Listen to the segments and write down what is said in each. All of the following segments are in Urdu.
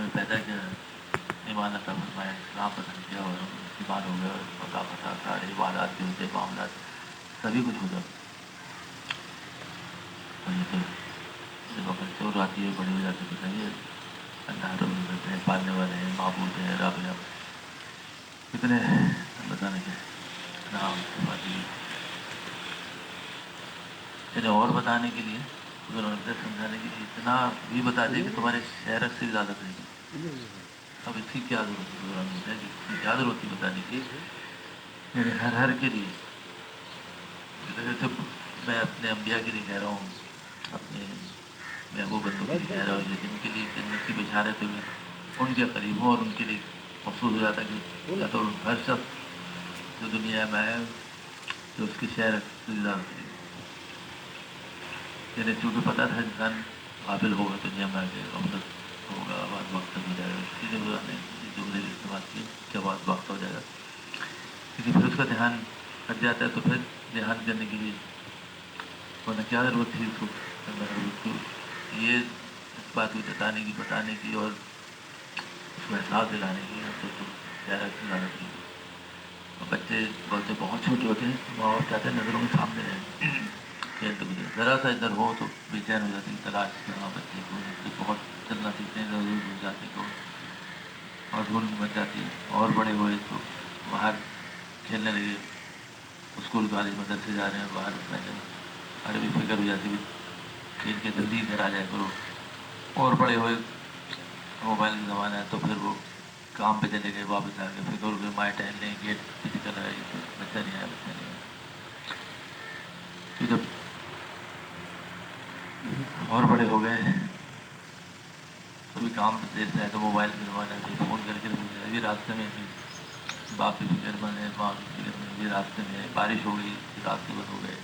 میں پیدا کیا، ایمان عطا فرمایا، اسلام پسند کیا اور مسلمان ہو گئے اور پتا پتا سارے عبادات بھی ہوتے، معاملات سبھی کچھ ہوتا. اور یہ تو جب وقت چور آتی ہے بڑی ہو جاتی ہے تو صحیح ہے، اللہ رب العزت ہیں، پالنے والے ہیں، معبود ہیں، رب ہیں، کتنے بتانے کے نام صفاتی اتنے اور بتانے کے لیے اگر ان سمجھانے کے لیے اتنا بھی بتا دیں کہ تمہارے شہر سے بھی زیادہ کرے گی. اب اس کی کیا ضرورت ہے کہ کیا ضرورت ہے بتانے کی، یعنی ہر کے لیے. جیسے میں اپنے انبیاء کے لیے کہہ رہا ہوں، اپنے محبوب بندوں کے لیے کہہ رہا ہوں، جن کے لیے جنت کی بشارت ہوئی ان کے قریب ہوں اور ان کے لیے محسوس ہو جاتا کہ یا تو ہر شخص جو دنیا میں ہے جو اس کی شہر سے زیادہ کرے گی. یعنی چونکہ پتہ تھا انسان قابل ہوگا دنیا میں آگے غفلت ہوگا، بعد وقت ہو جائے گا، اسی لیے نے جملے استعمال کیے کہ بعد وقت ہو جائے گا، کیونکہ پھر اس کا دھیان ہٹ جاتا ہے تو پھر دھیان کرنے کے لیے ورنہ کیا ضرورت تھی اس کو ضرورت کو یہ اس بات کو جتانے کی، بتانے کی اور اس کو احساس دلانے کی. تو زیادہ سے زیادہ کی بچے بہت چھوٹے ہوتے ہیں، ماں باپ چاہتے ہیں نظروں کے سامنے رہیں، کھیلتے کودتے ذرا سا ادھر ہو تو بے چین ہو جاتی ہے، تلاش کرنا بچے کو بہت چلنا سیکھتے ہیں، ضرور گھس جاتے کو اور دھول مچ جاتی ہے. اور بڑے ہوئے تو باہر کھیلنے لگے، اسکول کالج مدرسے جا رہے ہیں، باہر بیٹھے عربی فکر ہو جاتی ہے، کھیل کے جلدی گھر آ جائے کرو. اور بڑے ہوئے موبائل کا زمانہ ہے تو پھر وہ کام پہ چلے گئے، واپس آ گئے، فکر ہو گئے مائیں ٹہل لیں، گیٹ فزیکل ہے، بچہ نہیں آیا، بچہ نہیں آیا. تو جب اور بڑے ہو گئے کبھی کام دیر سے آئے تو موبائل کے زمانے میں فون کر کے ابھی راستے میں باپ کی فکر بند ہے، ماں کی فکر بند ہے، راستے میں بارش ہو گئی، راستے بند ہو گئے،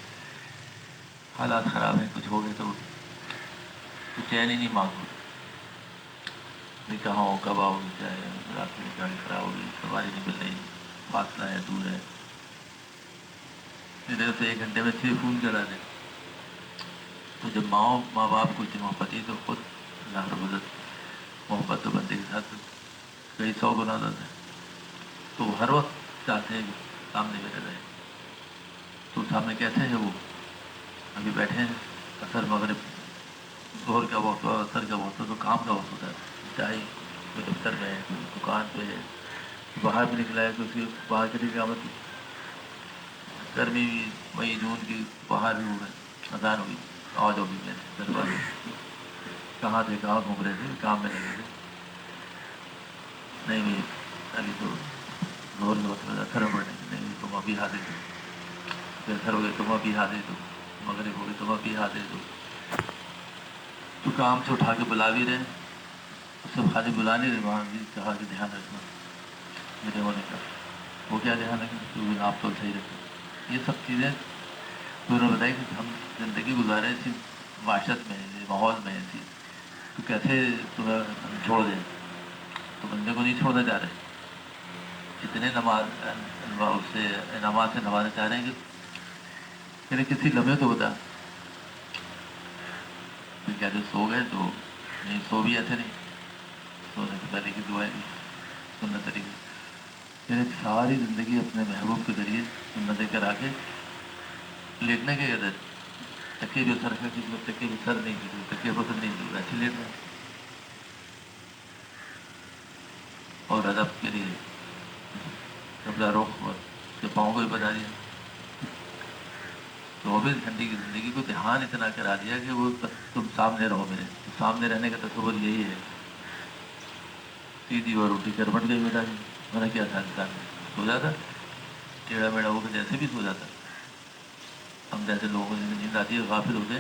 حالات خراب ہیں، کچھ ہو گئے تو چین ہی نہیں مانگو کہاں ہو، کب آؤ گی، کیا ہے، راستے میں گاڑی خراب ہو گئی، سواری نہیں مل رہی، فاصلہ ہے، دور ہے، ادھر سے 1 گھنٹے میں 6 فون چلا دیں. تو جب ماں باپ کو اتنی محبت ہی تو خود اللہ رب العزت محبت تو بندے کے ساتھ کئی 100 گنا زیادہ ہے. تو وہ ہر وقت چاہتے ہیں کہ سامنے میرے رہے. تو سامنے کیسے ہیں وہ ابھی بیٹھے ہیں، اثر مغرب ظہر کا وقت ہو، اثر کا وقت ہو تو کام کا وقت ہوتا ہے، چاہے کوئی دفتر میں ہے، کوئی دکان پہ ہے، باہر بھی نکلا ہے تو اس کی باہر چلی گئی آمد، گرمی بھی مئی جون کی باہر بھی ہو گئے، اذان ہوئی، آواز ہوگی میں دروازے کہاں تھے، کہاں گھوم رہے تھے، کام میں لگے تھے، نہیں نہیں ابھی تو زور کے وقت میں اثر پڑنے کی، نہیں تم ابھی حاضر تھے، پھر اثر ہو گئے تم ابھی حاضر تو مغرب ہو گئی تم ابھی حاضر تو کام سے اٹھا کے بلا بھی رہے، اس سے خالی بلا نہیں رہے، وہاں بھی کہا کہ دھیان رکھنا میرے ہونے کا. وہ کیا دھیان رکھنا تو آپ تو صحیح رکھیں. یہ سب چیزیں تو انہوں نے بتایا کہ ہم زندگی گزارے اسی معاشرت میں، ماحول میں ایسی، تو کیسے تمہیں ہم چھوڑ دیں. تو بندے کو نہیں چھوڑنا چاہ رہے، اتنے اس سے انعامات سے نوازنا چاہ رہے ہیں کہ یعنی کسی لمحے تو بتا کیا جو سو گئے تو نہیں، سو بھی ایسے نہیں، سونے سے پہلے کی دعائیں بھی سنت طریقے، یعنی ساری زندگی اپنے محبوب کے ذریعے سنتیں کرا کے لیٹنے کے ادھر تکیے بھی سر ہے، کسی کو تکیے بھی سر نہیں، کسی کو تکیے پسند نہیں، کسی کو ایسے لیٹ رہے اور ادب کے لیے قبلہ رخ اور اس کے پاؤں کو بھی بتا دیا. 24 گھنٹے کی زندگی کو دھیان اتنا کرا دیا کہ وہ تم سامنے رہو میرے. تو سامنے رہنے کا تصور یہی ہے، سیدھی اور روٹی کربٹ گئی بیٹا جی، میں نے کیا تھا انسان سو جاتا ٹیڑھا میڑھا ہو کے جیسے بھی سو جاتا. ہم جیسے لوگوں کو نیند آتی ہے غافل ہوتے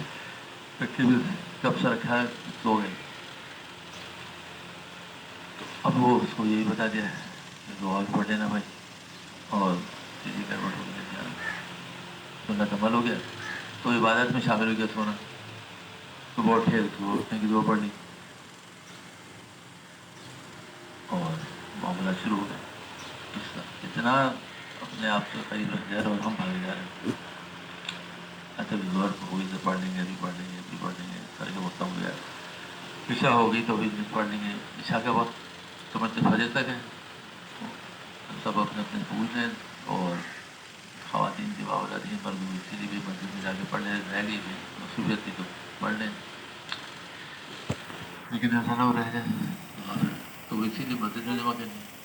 پٹھے بھی کب سے رکھا ہے سو گئے. اب وہ اس کو یہی بتا دیا ہے کہ دعا بھی پڑھ لینا بھائی اور سیدھی کربٹ ہو گیا، سنت عمل ہو گیا. تو عبادت میں شامل ہو گیا سونا، صبح اٹھے تو اٹھنے کی دعا پڑھ لی اور معاملہ شروع ہو گیا. اتنا اپنے آپ سے قریب رکھ جا رہے اور ہم بھاگے جا رہے ہیں. اچھا بھی غور ہوئی سے پڑھ لیں گے، ابھی پڑھ لیں گے، ابھی پڑھ لیں گے، سارے کا وقت ہو گیا. عشاء ہوگی تو بھی پڑھ لیں گے. عشاء کا وقت سمجھتے فجر تک ہے. سب اپنے اپنے پوچھ لیں اور خواتین کی واہ جاتی ہیں مرد اسی لیے بھی مسجد میں جا کے پڑھ لیں. رہ گئی بھی مصروفیت تھی تو پڑھ لیں, لیکن ایسا نہ رہ جائے اور تو اسی لیے مسجد میں جمع کریں.